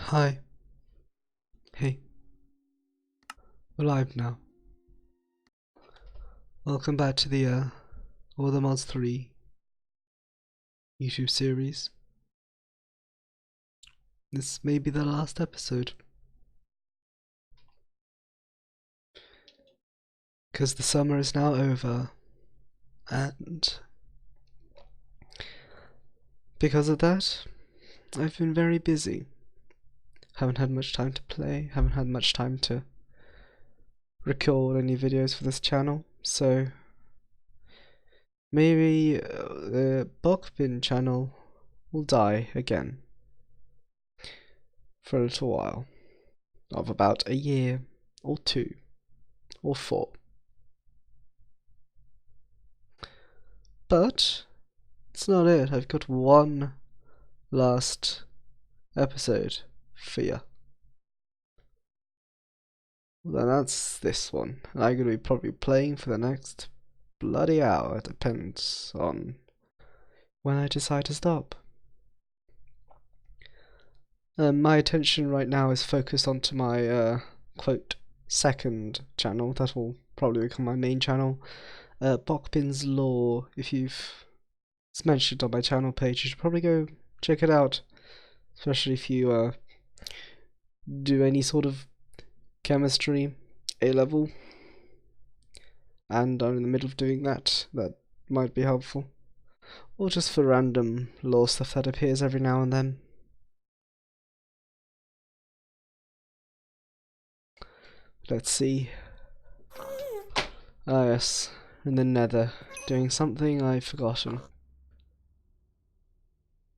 Hi. Hey. We're live now. Welcome back to the All the Mods 3 YouTube series. This may be the last episode. Because the summer is now over. And because of that, I've been very busy. Haven't had much time to play, haven't had much time to record any videos for this channel, so maybe the Bokbin channel will die again for a little while, of about a year or 2 or 4. But it's not it. I've got one last episode for you. Then that's this one. And I'm going to be probably playing for the next bloody hour. It depends on when I decide to stop. My attention right now is focused onto my quote second channel. That will probably become my main channel. Bokbin's Law. If it's mentioned on my channel page, you should probably go check it out. Especially if you do any sort of chemistry A-level and are in the middle of doing that, that might be helpful. Or just for random law stuff that appears every now and then. Let's see. Ah yes, in the nether, doing something I've forgotten.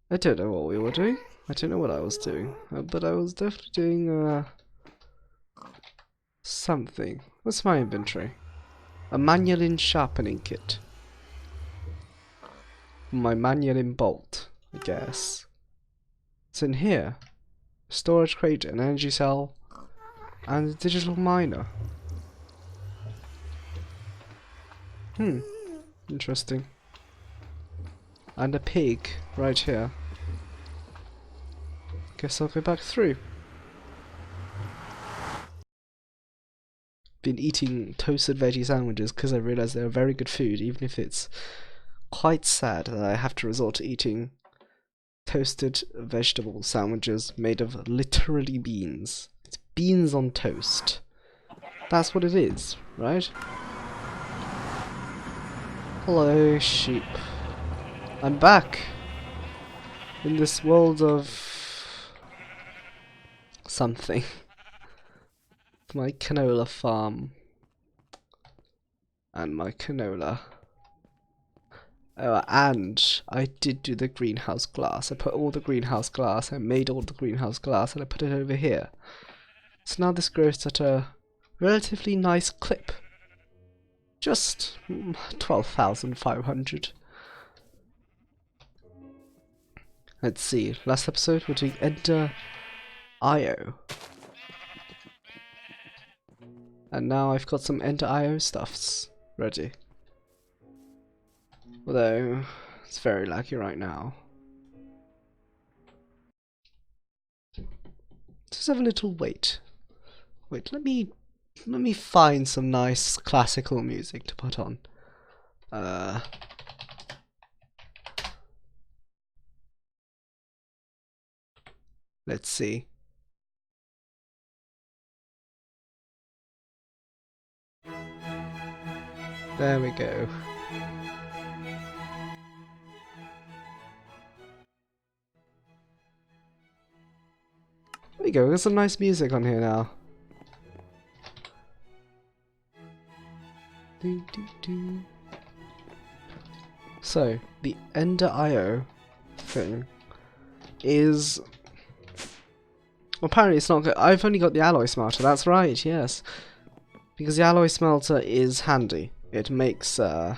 I don't know what we were doing. I don't know what I was doing, but I was definitely doing something. What's my inventory? A manual sharpening kit. My manual bolt, I guess. It's in here. Storage crate, an energy cell, and a digital miner. Interesting. And a pig right here. Guess I'll go back through. Been eating toasted veggie sandwiches because I realised they're very good food, even if it's quite sad that I have to resort to eating toasted vegetable sandwiches made of literally beans. It's beans on toast. That's what it is, right? Hello, sheep. I'm back in this world of something. My canola farm and my canola. Oh, and I did do the greenhouse glass. I put all the greenhouse glass, I made all the greenhouse glass, and I put it over here. So now this grows at a relatively nice clip. Just 12,500. Let's see, last episode we're doing Enter IO. And now I've got some Enter IO stuffs ready. Although, it's very laggy right now. Just have a little wait. Wait, let me find some nice classical music to put on. Let's see. There we go. There we go, there's some nice music on here now. So, the Ender IO thing is... Apparently it's not good. I've only got the alloy smelter, that's right, yes. Because the alloy smelter is handy. It makes, the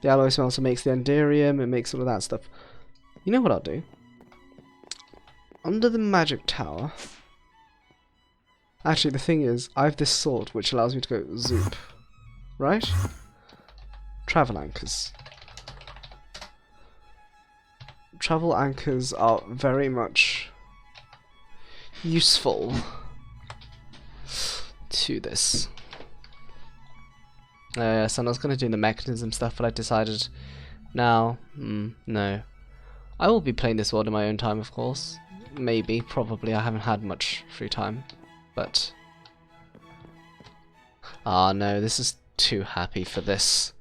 alloy smelter makes the enderium, it makes all of that stuff. You know what I'll do? Under the magic tower... Actually, the thing is, I have this sword which allows me to go zoop. Right? Travel anchors. Travel anchors are very much useful to this. So I was going to do the mechanism stuff, but I decided now, no. I will be playing this world in my own time, of course. Maybe, probably. I haven't had much free time, but... Ah, no, this is too happy for this.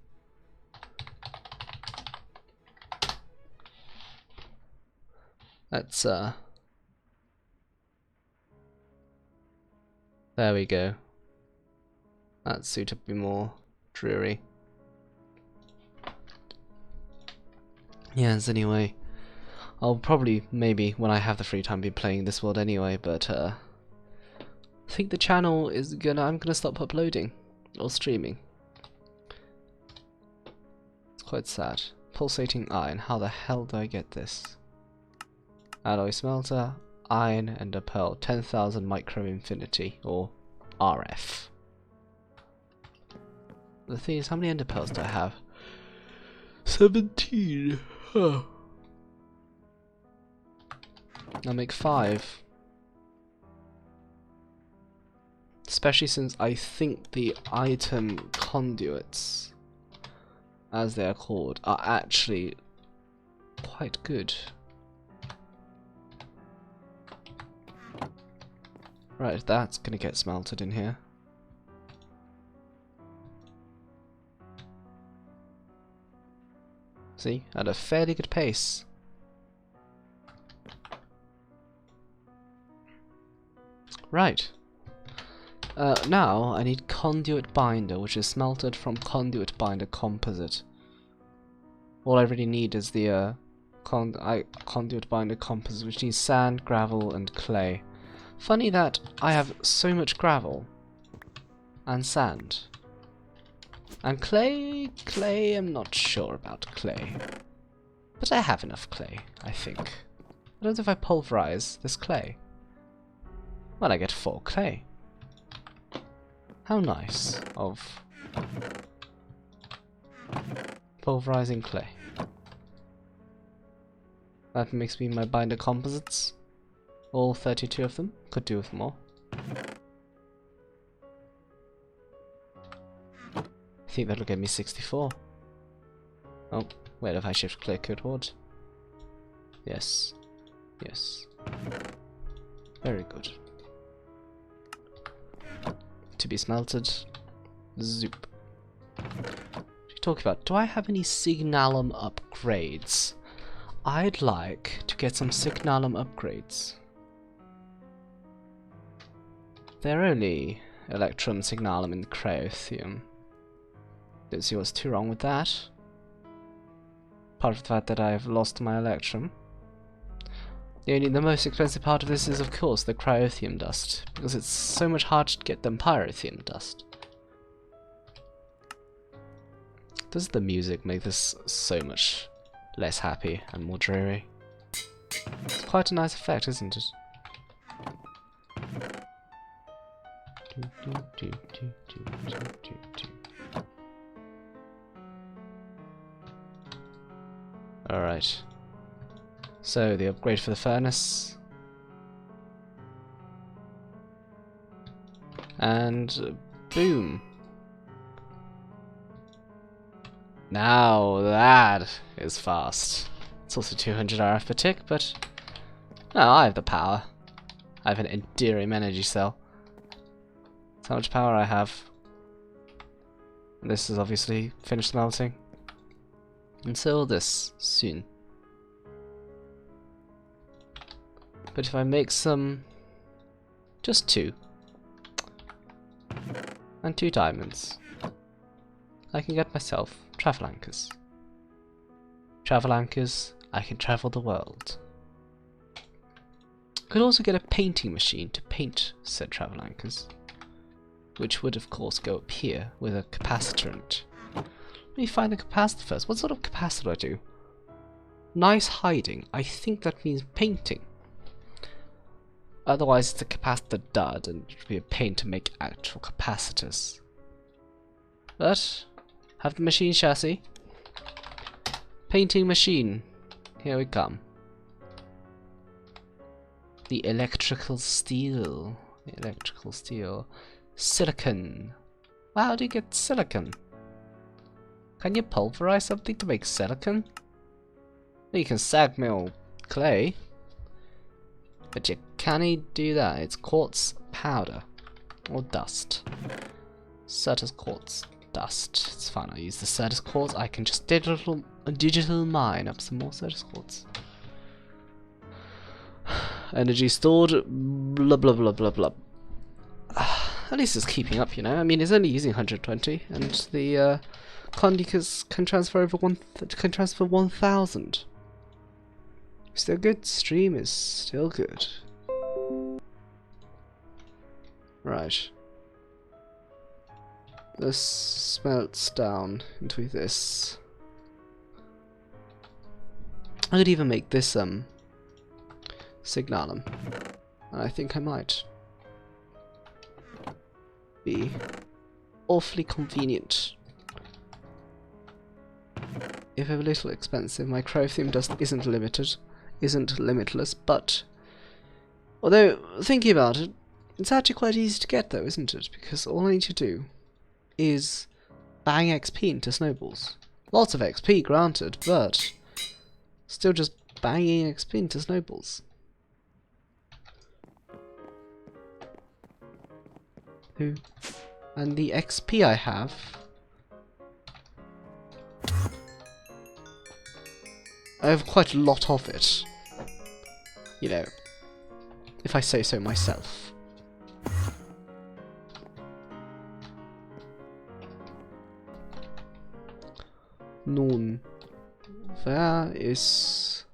Let's, there we go. That suit would be more dreary. Yes, anyway. I'll probably, maybe, when I have the free time, be playing this world anyway, but, I think the channel is I'm gonna stop uploading, or streaming. It's quite sad. Pulsating iron, how the hell do I get this? Alloy smelter, iron, and a pearl. 10,000 micro infinity, or RF. The thing is, how many ender pearls do I have? 17. Huh. I'll make 5. Especially since I think the item conduits, as they are called, are actually quite good. Right, that's gonna get smelted in here. See, at a fairly good pace. Right. Now I need conduit binder, which is smelted from conduit binder composite. All I really need is the conduit binder composite, which needs sand, gravel, and clay. Funny that I have so much gravel and sand. And clay, I'm not sure about clay. But I have enough clay, I think. I don't know if I pulverize this clay. Well, I get 4 clay. How nice of pulverizing clay. That makes me my binder composites. All 32 of them. Could do with more. I think that'll get me 64. Oh, wait, if I shift click it would. Yes. Yes. Very good. To be smelted. Zoop. What are you talking about? Do I have any signalum upgrades? I'd like to get some signalum upgrades. They're only electrum, signalum, and cryothium. Don't see what's too wrong with that. Apart from the fact that I've lost my electrum. The most expensive part of this is, of course, the cryothium dust, because it's so much harder to get than pyrothium dust. Does the music make this so much less happy and more dreary? It's quite a nice effect, isn't it? Alright. So, the upgrade for the furnace. And boom. Now that is fast. It's also 200 RF per tick, but no, I have the power. I have an enduring energy cell. That's how much power I have. And this is obviously finished melting. And so will this soon. But if I make some, just 2, and 2 diamonds, I can get myself travel anchors. Travel anchors, I can travel the world. Could also get a painting machine to paint said travel anchors, which would of course go up here with a capacitor in it. Let me find the capacitor first. What sort of capacitor do I do? Nice hiding. I think that means painting. Otherwise it's a capacitor dud and it would be a pain to make actual capacitors. But, have the machine chassis. Painting machine. Here we come. The electrical steel. Electrical steel. Silicon. Well, how do you get silicon? Can you pulverize something to make silicon? You can sag mill clay. But you can't do that. It's quartz powder. Or dust. Certus quartz dust. It's fine, I'll use the Certus quartz. I can just digital mine up some more Certus quartz. Energy stored, blah blah blah blah blah. At least it's keeping up, you know. I mean, it's only using 120, and the Condicus can transfer over 1,000. Still good. Stream is still good. Right. This smelts down into this. I could even make this signalum. And I think I might be awfully convenient. If a little expensive, my Crothium dust isn't limitless, but although thinking about it, it's actually quite easy to get though, isn't it? Because all I need to do is bang XP into snowballs. Lots of XP granted, but still just banging XP into snowballs. And the XP I have quite a lot of it. You know, if I say so myself. Nun. There is...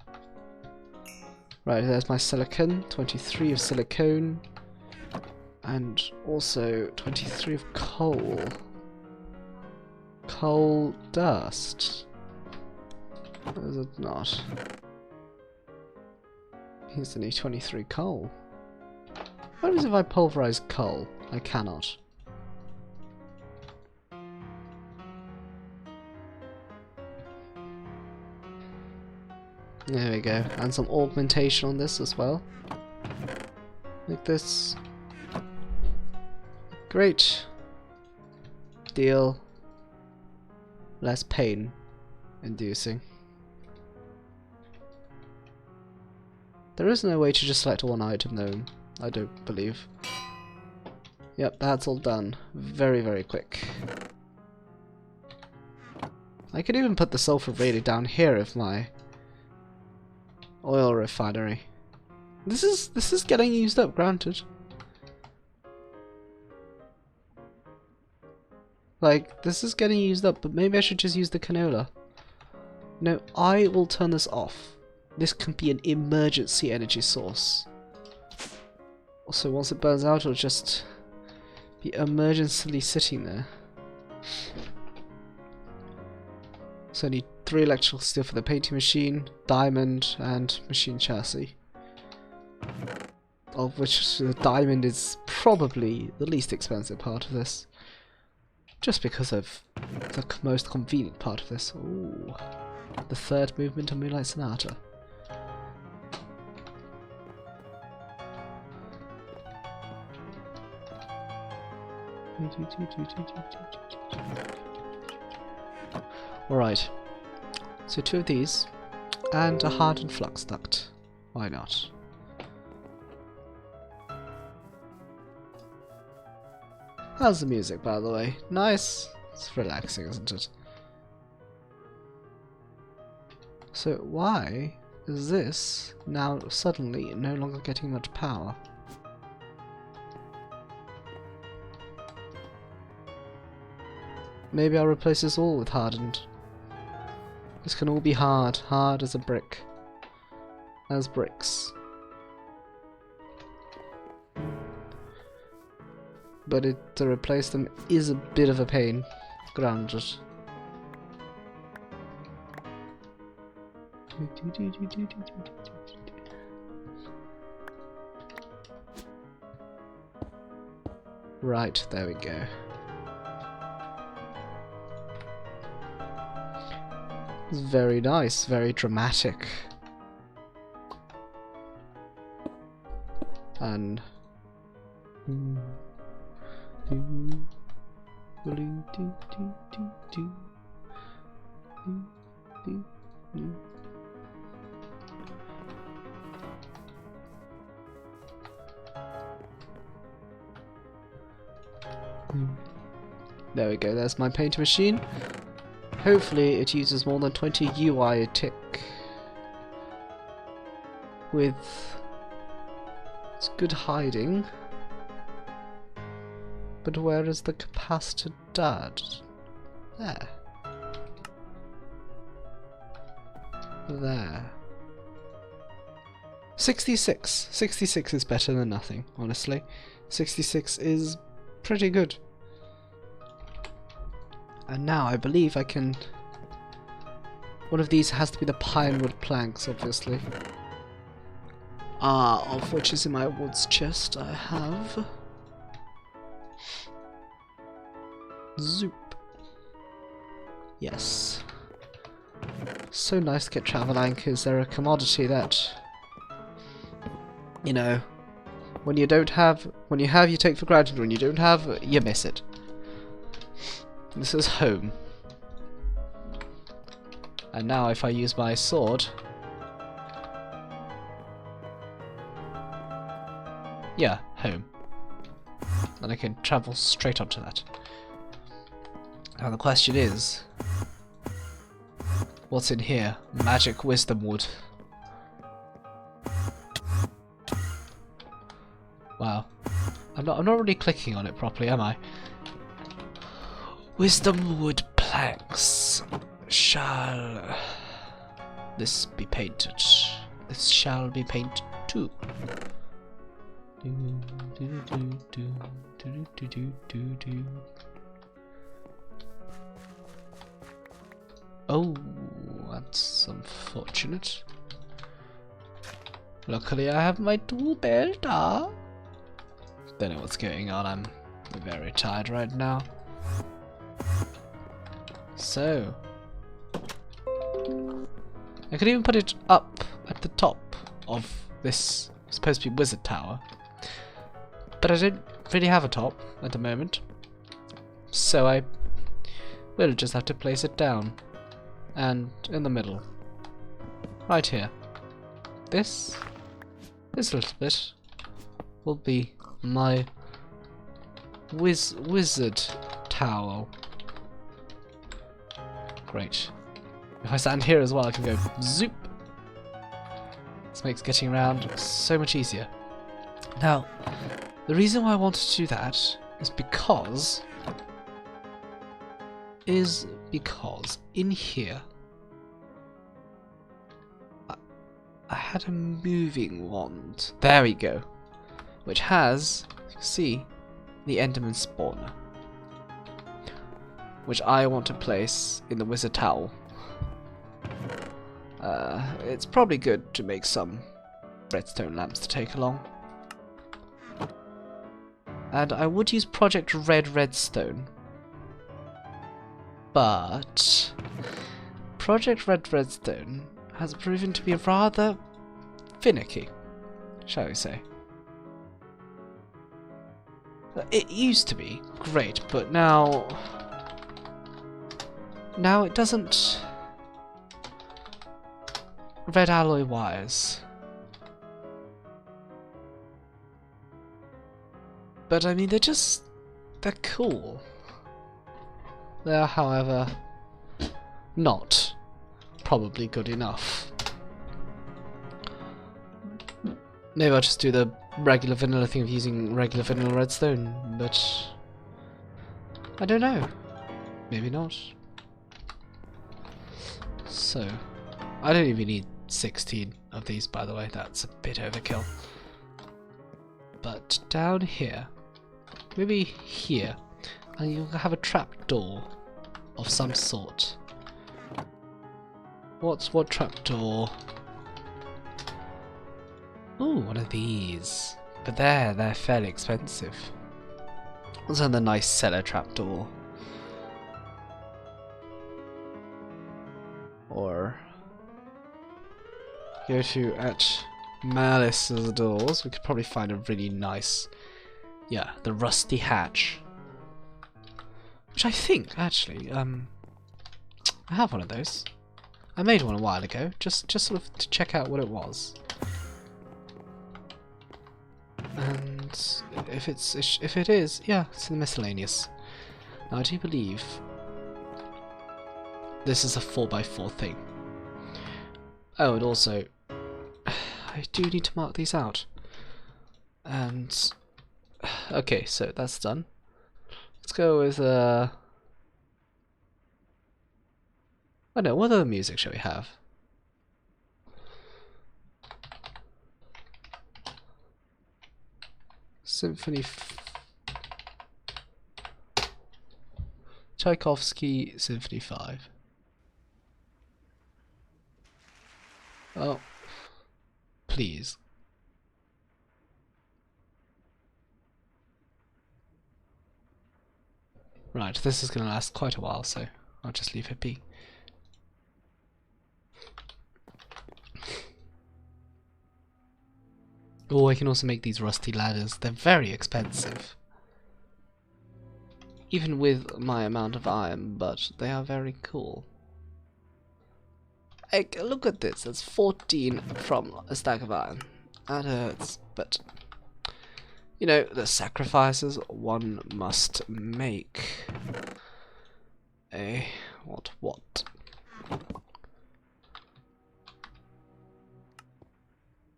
Right, there's my silicon. 23 of silicone. And also 23 of coal. Coal dust. Or is it not? Here's the new 23 coal. What happens if I pulverize coal? I cannot. There we go. And some augmentation on this as well. Like this. Great. Deal. Less pain inducing. There is no way to just select one item though, I don't believe. Yep, that's all done. Very, very quick. I could even put the sulfur really down here of my oil refinery. This is getting used up, granted. Like, this is getting used up, but maybe I should just use the canola. No, I will turn this off. This can be an emergency energy source. Also, once it burns out, it'll just be emergencyly sitting there. So I need 3 electrical steel for the painting machine, diamond, and machine chassis. Of which the diamond is probably the least expensive part of this. Just because of the most convenient part of this. Ooh, the third movement of Moonlight Sonata. Alright, so 2 of these, and a hardened flux duct. Why not? How's the music, by the way? Nice. It's relaxing, isn't it? So why is this now suddenly no longer getting much power? Maybe I'll replace this all with hardened. This can all be hard as a brick. As bricks. But to replace them is a bit of a pain, granted. Right, there we go. It's very nice, very dramatic. and there we go, there's my painter machine. Hopefully it uses more than 20 UI a tick. With it's good hiding. But where is the capacitor dad? There. There. 66. 66 is better than nothing, honestly. 66 is pretty good. And now I believe I can... One of these has to be the pinewood planks, obviously. Of which is in my woods chest. I have... Zoop. Yes. So nice to get travel anchors. They're a commodity that... You know... When you don't have... When you have, you take for granted. When you don't have, you miss it. This is home. And now if I use my sword... Yeah, home. And I can travel straight onto that. Now the question is... What's in here? Magic wisdom wood. Wow. I'm not really clicking on it properly, am I? Wisdom wood planks. Shall this be painted? This shall be painted too. Oh, that's unfortunate. Luckily I have my tool belt. Don't know what's going on, I'm very tired right now. So, I could even put it up at the top of this supposed to be wizard tower. But I don't really have a top at the moment. So I will just have to place it down. And in the middle. Right here. This little bit will be my wizard towel. Great. If I stand here as well, I can go zoop. This makes getting around so much easier. Now, the reason why I wanted to do that is because in here I had a moving wand. There we go. Which has, you can see, the Enderman spawner. Which I want to place in the wizard towel. It's probably good to make some redstone lamps to take along. And I would use Project Red Redstone. But Project Red Redstone has proven to be rather finicky, shall we say. It used to be great, but now it doesn't. Red alloy wires. But I mean, they're cool. They are, however, not probably good enough. Maybe I'll just do the regular vanilla thing of using regular vanilla redstone, but I don't know. Maybe not. So, I don't even need 16 of these, by the way. That's a bit overkill. But down here, maybe here, and you'll have a trapdoor of some sort. What trapdoor? Ooh, one of these. But they're fairly expensive. Let's have the nice cellar trapdoor. Or go to at Malice's doors. We could probably find a really nice, yeah, the rusty hatch, which I think actually, I have one of those. I made one a while ago, just sort of to check out what it was. And if it is, yeah, it's in the miscellaneous. Now I do believe this is a 4x4 thing. Oh, and also, I do need to mark these out. And okay, so that's done. Let's go with I don't know, what other music shall we have? Tchaikovsky Symphony 5. Oh, please. Right, this is going to last quite a while, so I'll just leave it be. Oh, I can also make these rusty ladders. They're very expensive. Even with my amount of iron, but they are very cool. Hey, look at this. That's 14 from a stack of iron. That hurts, but you know, the sacrifices one must make. What?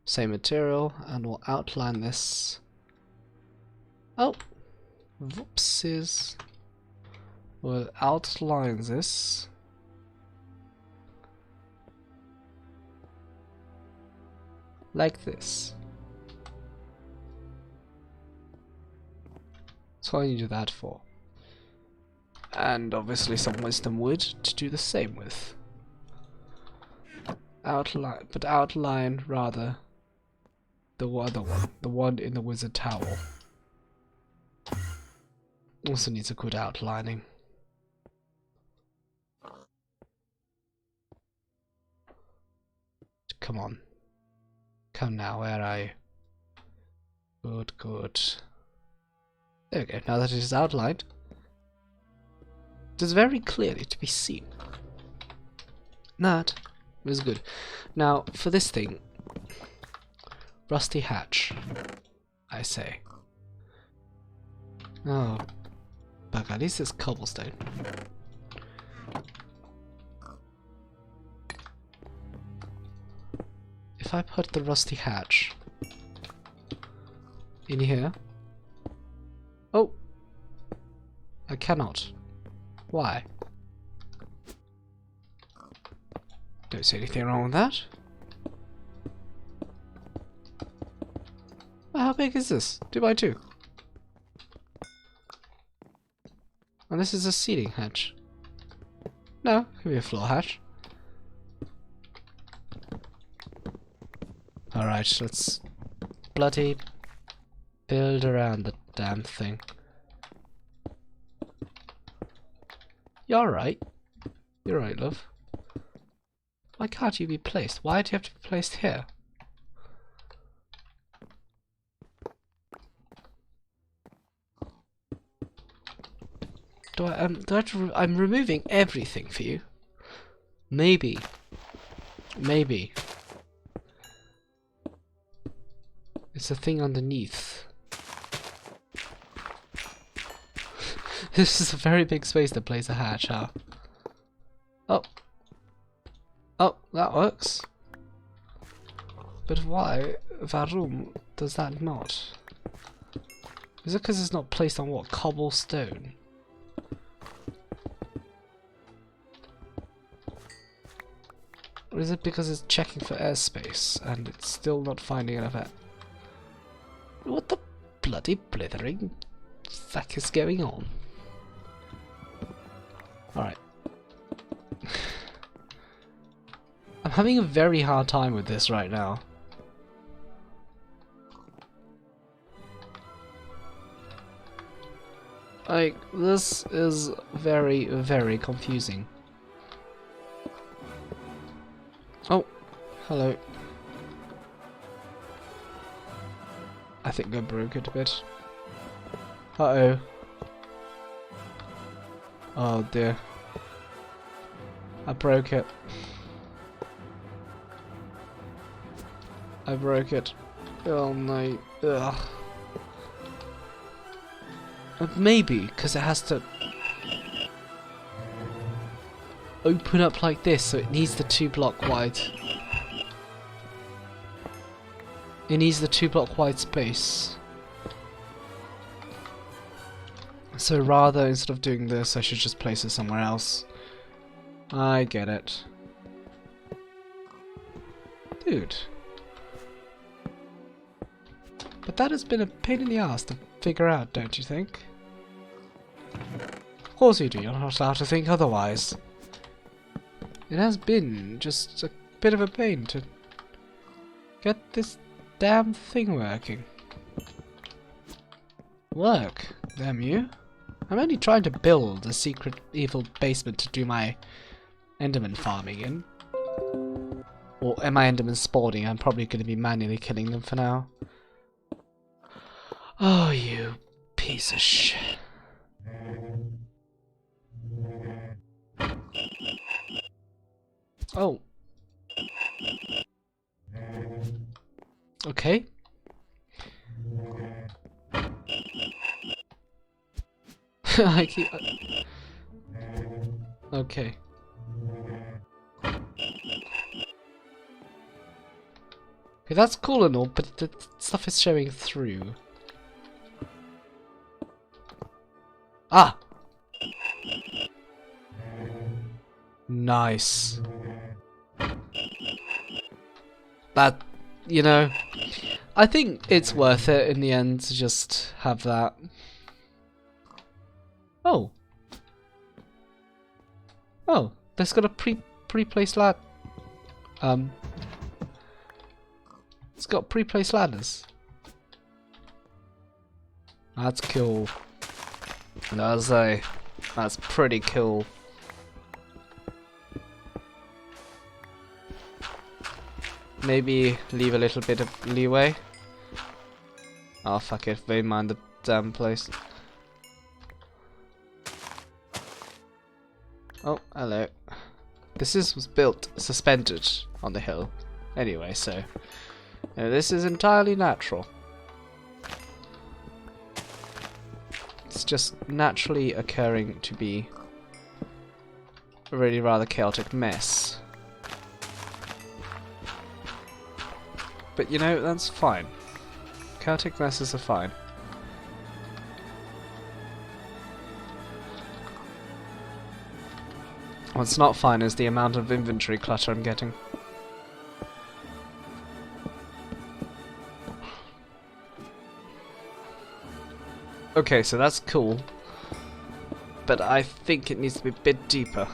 Same material, and we'll outline this. Oh, whoopsies. We'll outline this. Like this. That's what I need that for. And obviously some wisdom wood to do the same with. Outline rather the other one, the one in the wizard towel. Also needs a good outlining. Come on. Come now, where are you? Good. There we go, now that it is outlined, it is very clearly to be seen. That was good. Now, for this thing, rusty hatch, I say. Oh, but at least it's cobblestone. If I put the rusty hatch in here... Oh! I cannot. Why? Don't see anything wrong with that. Well, how big is this? 2x2. And this is a ceiling hatch. No, it could be a floor hatch. Alright, let's bloody build around the damn thing. You're alright. You're alright, love. Why can't you be placed? Why do you have to be placed here? Do I have to I'm removing everything for you. Maybe. It's a thing underneath. This is a very big space to place a hatch, huh? Oh, that works. But why, warum does that not? Is it because it's not placed on what, cobblestone? Or is it because it's checking for airspace and it's still not finding enough air? What the bloody blithering fuck is going on? Alright. I'm having a very hard time with this right now. Like, this is very, very confusing. Oh, hello. I think I broke it a bit. Uh-oh. Oh dear. I broke it. I broke it. Oh no. Ugh. Maybe, because it has to open up like this, so it needs the 2-block wide. It needs the 2-block wide space. So rather, instead of doing this, I should just place it somewhere else. I get it. Dude. But that has been a pain in the ass to figure out, don't you think? Of course you do, you're not allowed to think otherwise. It has been just a bit of a pain to get this damn thing working. Work, damn you. I'm only trying to build a secret evil basement to do my Enderman farming in. Or am I Enderman spawning? I'm probably going to be manually killing them for now. Oh, you piece of shit. Oh. Okay. I keep... Okay. Okay, that's cool and all, but the stuff is showing through. Ah! Nice. That, you know, I think it's worth it in the end to just have that. Oh. Oh, there's got a pre-placed lad. It's got pre-placed ladders. That's cool. That's pretty cool. Maybe leave a little bit of leeway. Oh fuck it, they mind the damn place. Oh, hello. This was built suspended on the hill. Anyway, so this is entirely natural. It's just naturally occurring to be a really rather chaotic mess. But you know, that's fine. Chaotic messes are fine. What's not fine is the amount of inventory clutter I'm getting. Okay, so that's cool. But I think it needs to be a bit deeper.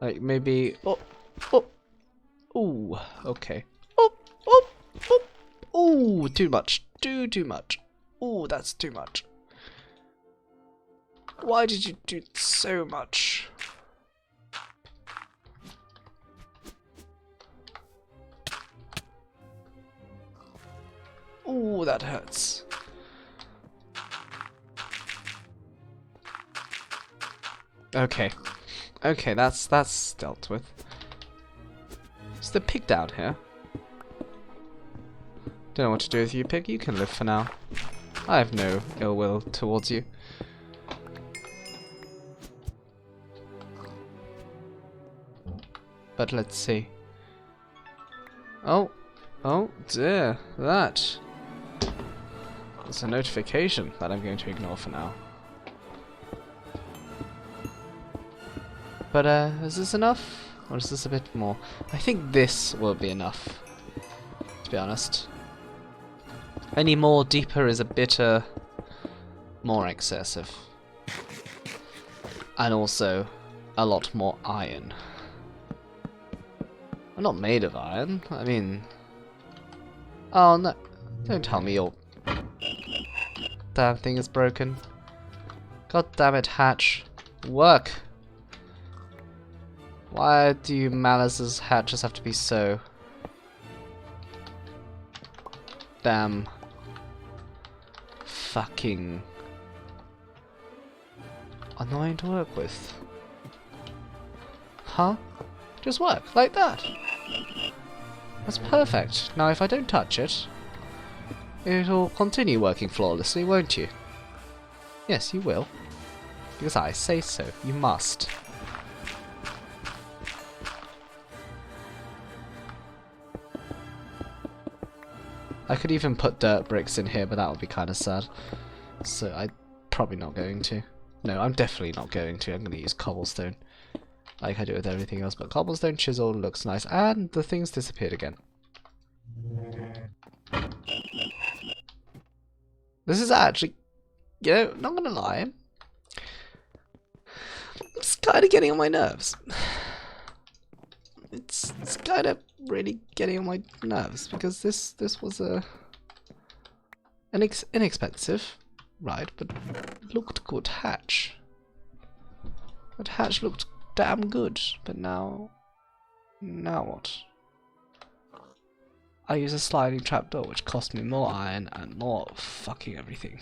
Like maybe... Oh! Oh! Ooh, okay. Oh! Oh! Oh! Ooh, too much. Too much. Ooh, that's too much. Why did you do so much? Ooh, that hurts. Okay. Okay, that's dealt with. Is the pig down here? Don't know what to do with you, pig. You can live for now. I have no ill will towards you. But let's see. Oh dear, that's a notification that I'm going to ignore for now. But is this enough? Or is this a bit more? I think this will be enough, to be honest. Any more deeper is a bit more excessive. And also a lot more iron. I'm not made of iron, I mean... Oh no, don't tell me your damn thing is broken. God damn it, Hatch. Work! Why do you Malice's hatches have to be so damn fucking annoying to work with? Huh? Just work like that. That's perfect. Now if I don't touch it, it'll continue working flawlessly, won't you? Yes, you will. Because I say so. You must. I could even put dirt bricks in here, but that would be kind of sad. So I'm probably not going to. No, I'm definitely not going to. I'm going to use cobblestone. Like I do with everything else, but cobblestone chisel looks nice. And the thing's disappeared again. This is actually, you know, not going to lie. It's kind of getting on my nerves. It's kind of really getting on my nerves because this was an inexpensive ride, but looked good hatch. That hatch looked damn good, but now what? I use a sliding trapdoor, which cost me more iron and more fucking everything.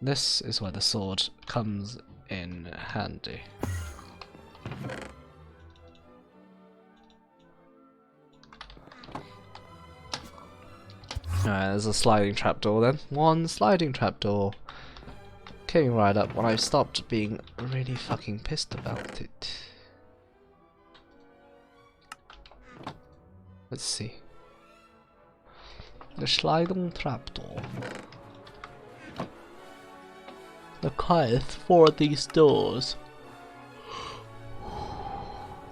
This is where the sword comes in handy. Alright, there's a sliding trapdoor then. One sliding trapdoor. Came right up when I stopped being really fucking pissed about it. Let's see. The sliding trapdoor. The cost for these doors,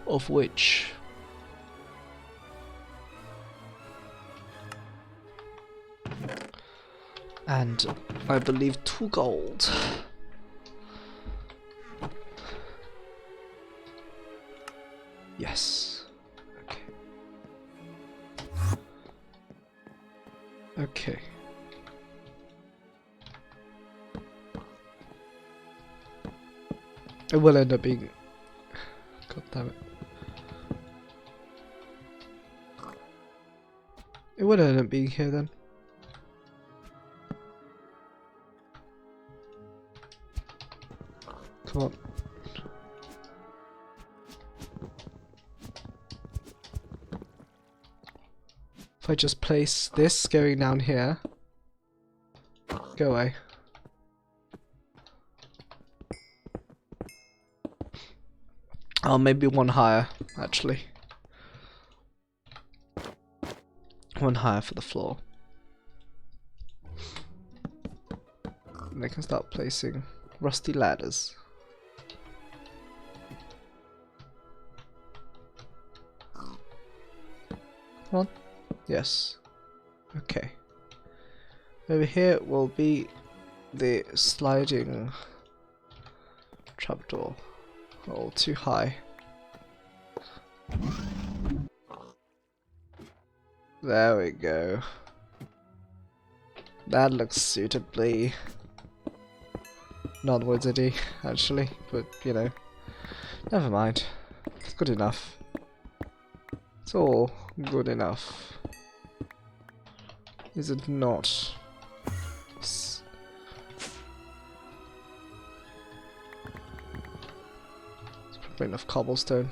of which and I believe 2 gold. Yes. Okay. Okay. It will end up being. God damn it. It will end up being here then. Come on. If I just place this going down here. Go away. Oh, maybe one higher, actually. One higher for the floor. And I can start placing rusty ladders. Come on. Yes. Okay. Over here will be the sliding trapdoor. Oh, too high. There we go. That looks suitably non-wizardy, actually, but you know, never mind. It's good enough. It's all good enough. Is it not? Probably enough cobblestone.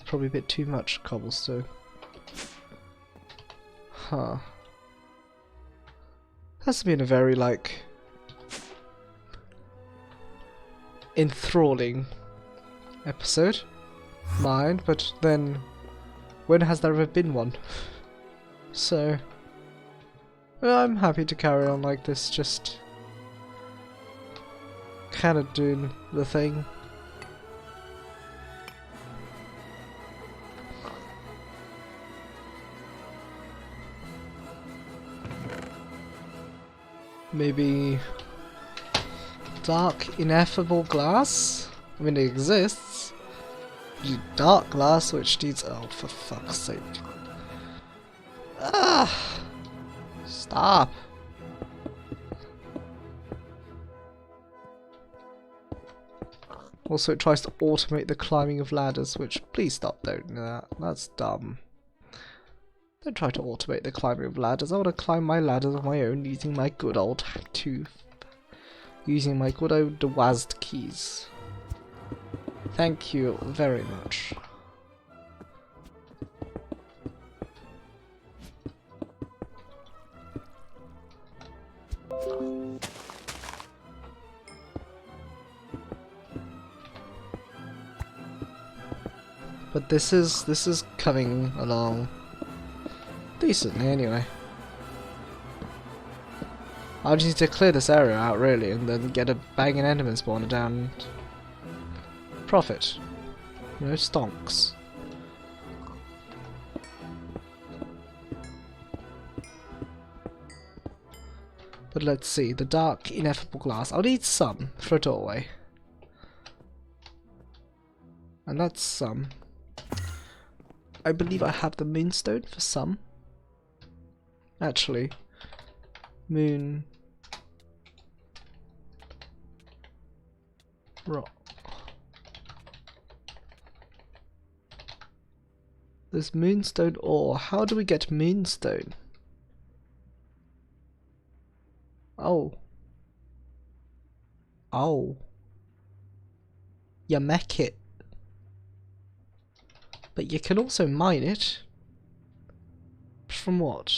Probably a bit too much cobblestone. Huh. Has been a very, like, enthralling episode. Mine, but then when has there ever been one? So, well, I'm happy to carry on like this, just kind of doing the thing. Maybe dark ineffable glass? I mean, it exists. Dark glass which needs... oh, for fuck's sake. Ah! Stop. Also, it tries to automate the climbing of ladders, which, please stop doing that. That's dumb. Don't try to automate the climbing of ladders. I want to climb my ladders on my own using my good old using my good old WASD keys. Thank you very much. But this is coming along decently anyway. I just need to clear this area out really, and then get a banging enderman spawner down. And profit. You know, stonks. But let's see, the dark ineffable glass. I'll need some for a doorway. And that's some. I believe I have the moonstone for some. Actually, moon rock. There's moonstone ore. How do we get moonstone? Oh. Oh. You make it. But you can also mine it. From what?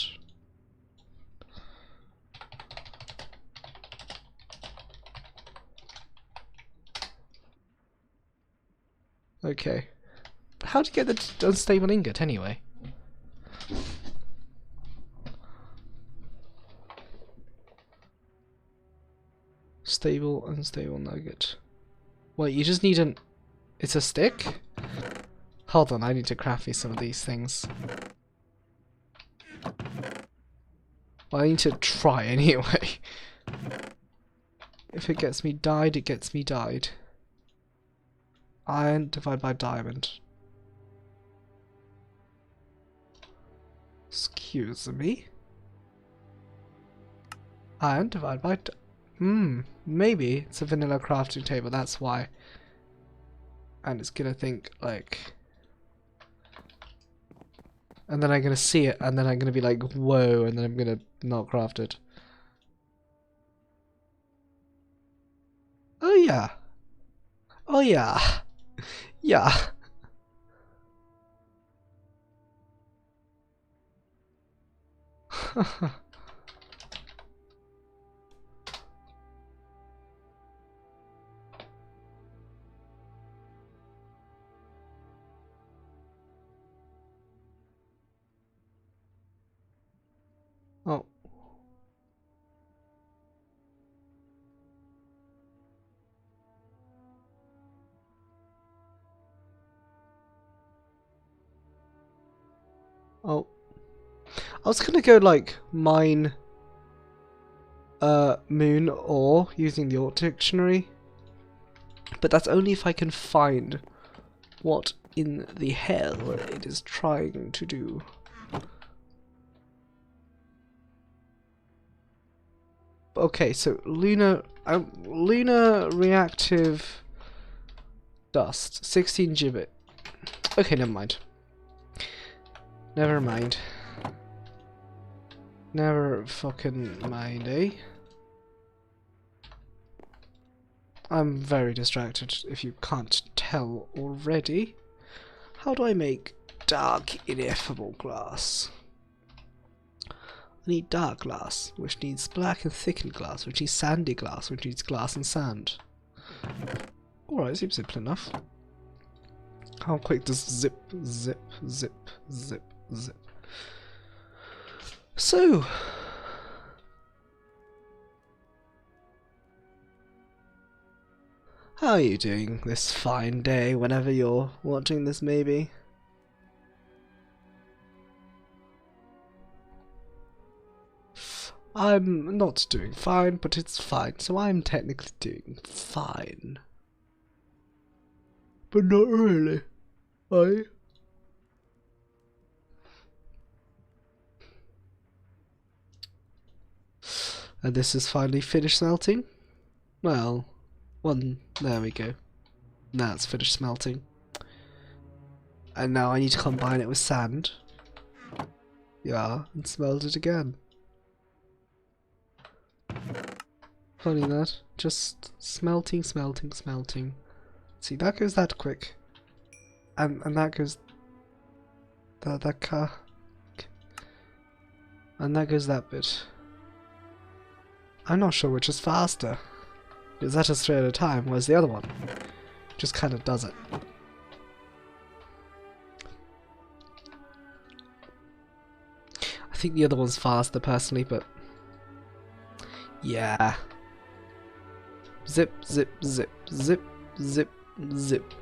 Okay. How do you get the unstable ingot anyway? Stable, unstable nugget. Wait, you just need an... It's a stick? Hold on, I need to craft me some of these things. Well, I need to try anyway. If it gets me dyed, it gets me dyed. Iron divided by diamond. Excuse me. Iron divided by... maybe it's a vanilla crafting table, that's why. And it's gonna think, like... And then I'm gonna see it, and then I'm gonna be like, whoa, and then I'm gonna not craft it. Oh yeah. Oh yeah. Yeah. Oh. Oh. I was gonna go like mine moon ore using the ore dictionary. But that's only if I can find what in the hell it is trying to do. Okay, so lunar reactive dust, 16 gibbet. Okay, never mind. Never mind. Never fucking mind, eh? I'm very distracted, if you can't tell already. How do I make dark ineffable glass? I need dark glass, which needs black and thickened glass, which needs sandy glass, which needs glass and sand. Alright, seems simple enough. How quick does zip, zip, zip, zip, zip? So... how are you doing this fine day, whenever you're watching this, maybe? I'm not doing fine, but it's fine, so I'm technically doing fine. But not really, eh? And this is finally finished smelting? Well, there we go. Now it's finished smelting. And now I need to combine it with sand. Yeah, and smelt it again. Funny that. Just smelting, smelting, smelting. See, that goes that quick. And that goes... That car... And that goes that bit. I'm not sure which is faster. Because that is 3 at a time, whereas the other one just kind of does it. I think the other one's faster personally, but yeah. Zip, zip, zip, zip, zip, zip.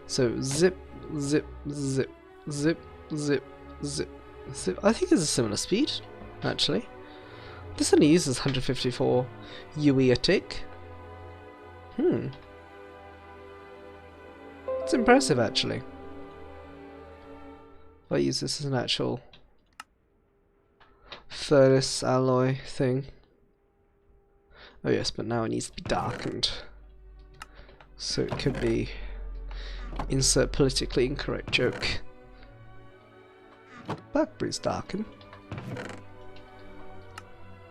So zip, zip, zip, zip, zip, zip, zip. I think it's a similar speed, actually. This only uses 154 UE a tick. It's impressive, actually. If I use this as an actual furnace alloy thing. Oh yes, but now it needs to be darkened. So it could be... Insert politically incorrect joke. Blackberries darken.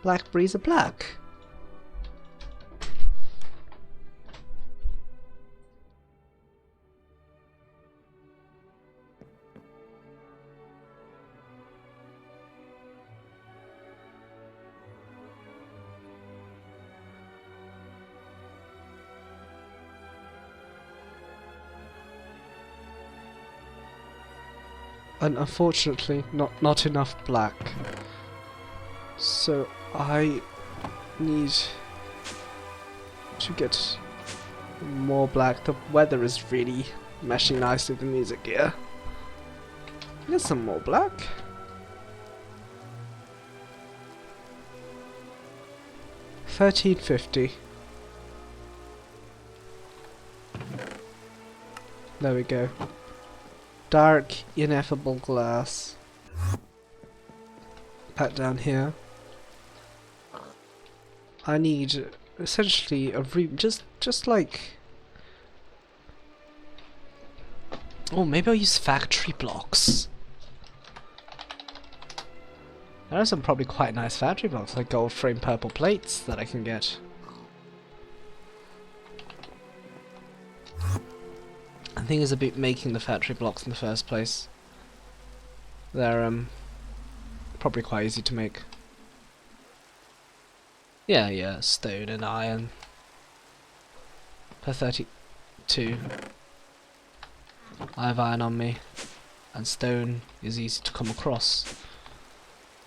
Blackberries are black. And unfortunately, not enough black. So I need to get more black. The weather is really meshing nicely with the music here. Get some more black. $13.50. There we go. Dark, ineffable glass. Pat down here. I need essentially a room, just like... Oh, maybe I'll use factory blocks. There are some probably quite nice factory blocks, like gold frame purple plates that I can get. The thing is about making the factory blocks in the first place. They're probably quite easy to make. Yeah, stone and iron. Per 32. I have iron on me, and stone is easy to come across.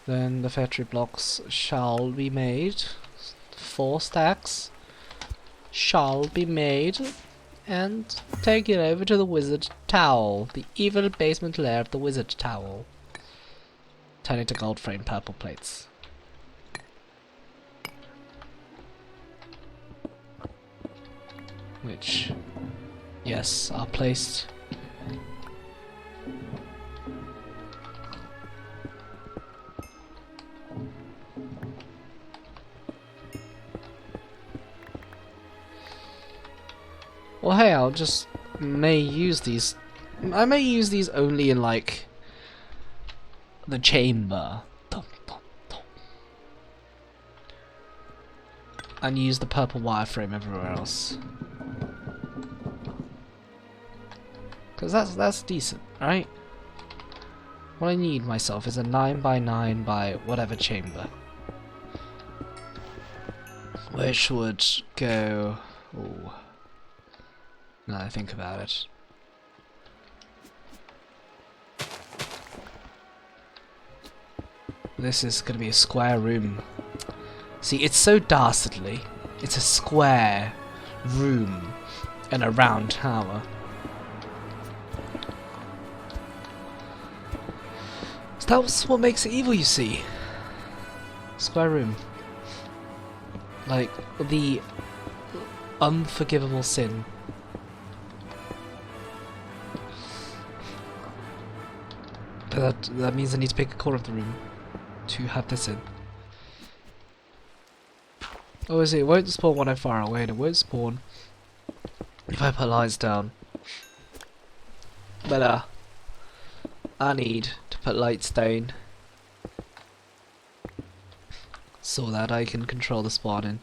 Then the factory blocks shall be made. 4 stacks shall be made. And take it over to the Wizard Tower, the evil basement lair of the Wizard Tower. Turn it to gold frame purple plates. Which, yes, are placed well, hey, I'll just may use these. I may use these only in like the chamber, and use the purple wireframe everywhere else. Because that's decent, right? What I need myself is a 9x9 by whatever chamber, which would go. Ooh. Now that I think about it. This is going to be a square room. See, it's so dastardly. It's a square room in a round tower. So that's what makes it evil, you see. Square room. Like, the unforgivable sin. But that means I need to pick a corner of the room to have this in. Oh, I see, it won't spawn when I'm far away, and it won't spawn if I put lights down. But I need to put lights down so that I can control the spawning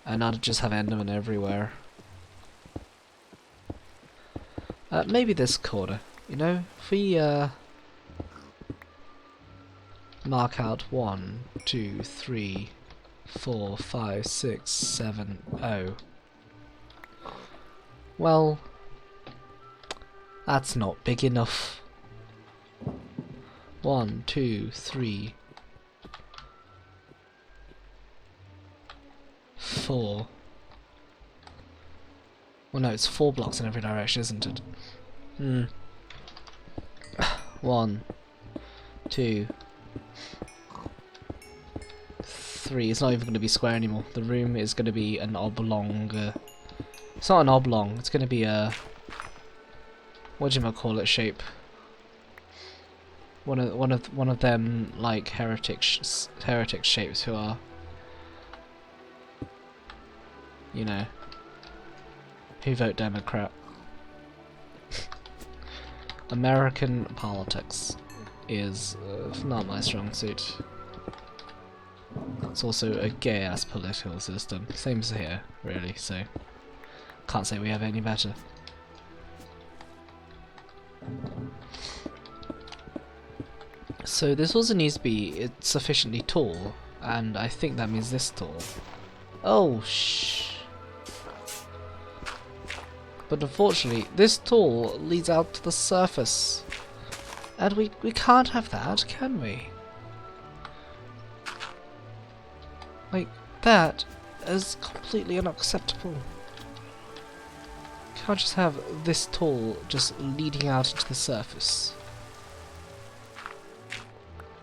and not just have Enderman everywhere. Maybe this corner, you know, if we mark out 1, 2, 3, 4, 5, 6, 7, 0. Well, that's not big enough. 1, 2, 3, 4. Well, no, it's 4 blocks in every direction, isn't it? 1, 2, 3. It's not even going to be square anymore. The room is going to be an oblong. It's not an oblong. It's going to be a, what do you call it, shape. One of them like heretic shapes who are, you know, who vote Democrat. American politics is not my strong suit. It's also a gay-ass political system. Same as here, really, so can't say we have any better. So this also needs to be sufficiently tall, and I think that means this tall. Oh, shh. But unfortunately, this tall leads out to the surface. And we can't have that, can we? Like, that is completely unacceptable. Can't just have this tall just leading out into the surface.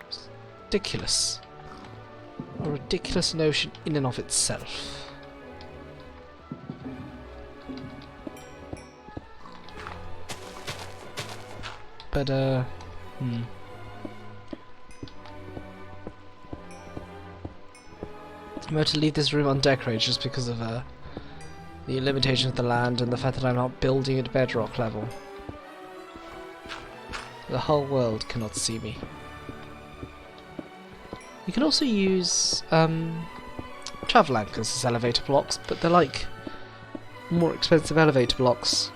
It's ridiculous. A ridiculous notion in and of itself. But, I'm going to leave this room undecorated just because of, the limitation of the land and the fact that I'm not building at bedrock level. The whole world cannot see me. You can also use, travel anchors as elevator blocks, but they're like more expensive elevator blocks.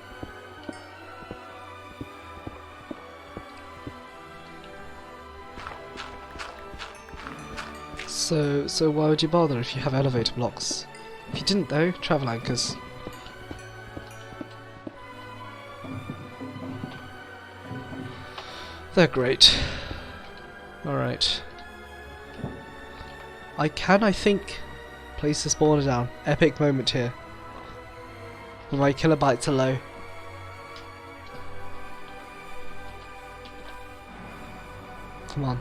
So why would you bother if you have elevator blocks? If you didn't though, travel anchors. They're great. Alright. I think, place the spawner down. Epic moment here. When my kilobytes are low. Come on.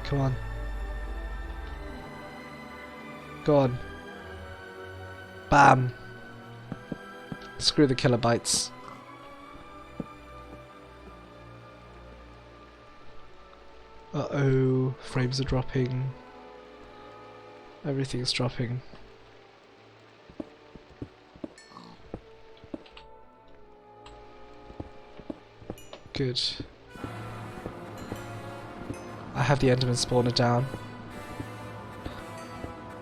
Come on. Go on. Bam. Screw the kilobytes. Uh-oh. Frames are dropping. Everything's dropping. Good. I have the Enderman spawner down.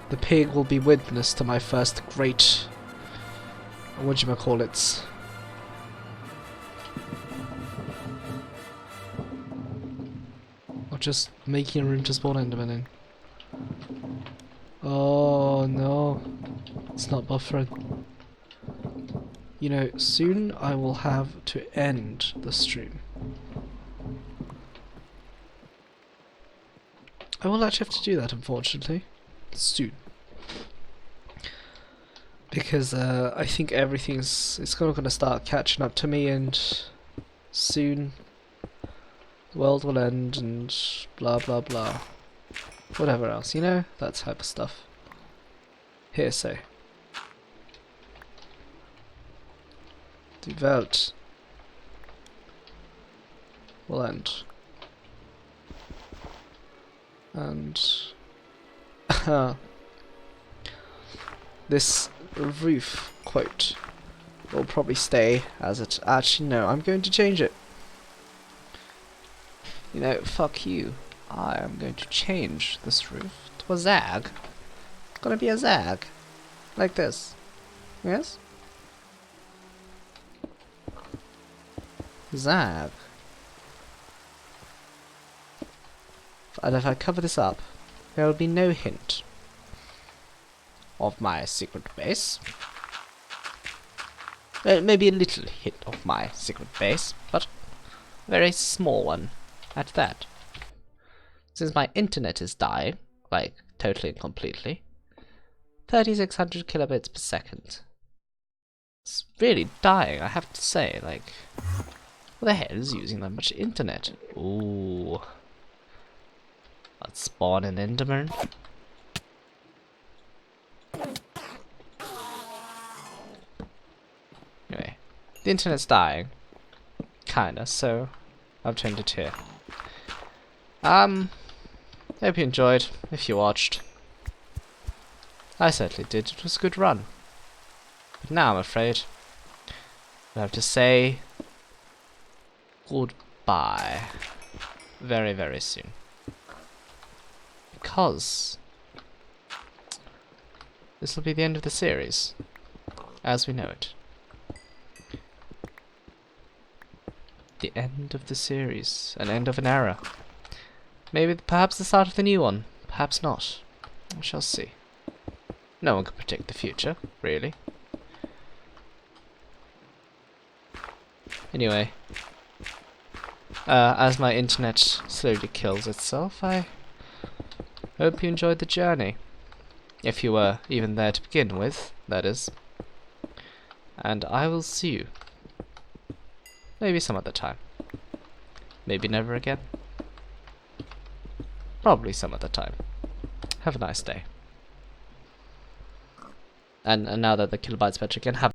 The pig will be witness to my first great, whatchamacallits. Or just making a room to spawn Enderman in. Oh no, it's not buffering. You know, soon I will have to end the stream. I will actually have to do that, unfortunately. Soon. Because I think it's kind of going to start catching up to me, and soon the world will end and blah blah blah. Whatever else, you know? That type of stuff. Hearsay. The world will end. And this roof quote will probably stay as it. Actually, no, I'm going to change it. You know, fuck you. I am going to change this roof to a zag. It's gonna be a zag. Like this. Yes? Zag. And if I cover this up, there will be no hint of my secret base. Maybe a little hint of my secret base, but a very small one at that. Since my internet is dying, like totally and completely, 3600 kilobits per second. It's really dying, I have to say. Like, what the hell is using that much internet? Ooh. Let's spawn an Enderman. Anyway, the internet's dying. Kinda, so I've turned it here. Hope you enjoyed, if you watched. I certainly did, it was a good run. But now I'm afraid I have to say goodbye very, very soon. Because this will be the end of the series, as we know it. The end of the series, an end of an era. Maybe, perhaps the start of the new one, perhaps not. We shall see. No one can predict the future, really. Anyway, as my internet slowly kills itself, I hope you enjoyed the journey. If you were even there to begin with, that is. And I will see you. Maybe some other time. Maybe never again. Probably some other time. Have a nice day. And now that the kilobytes better again, have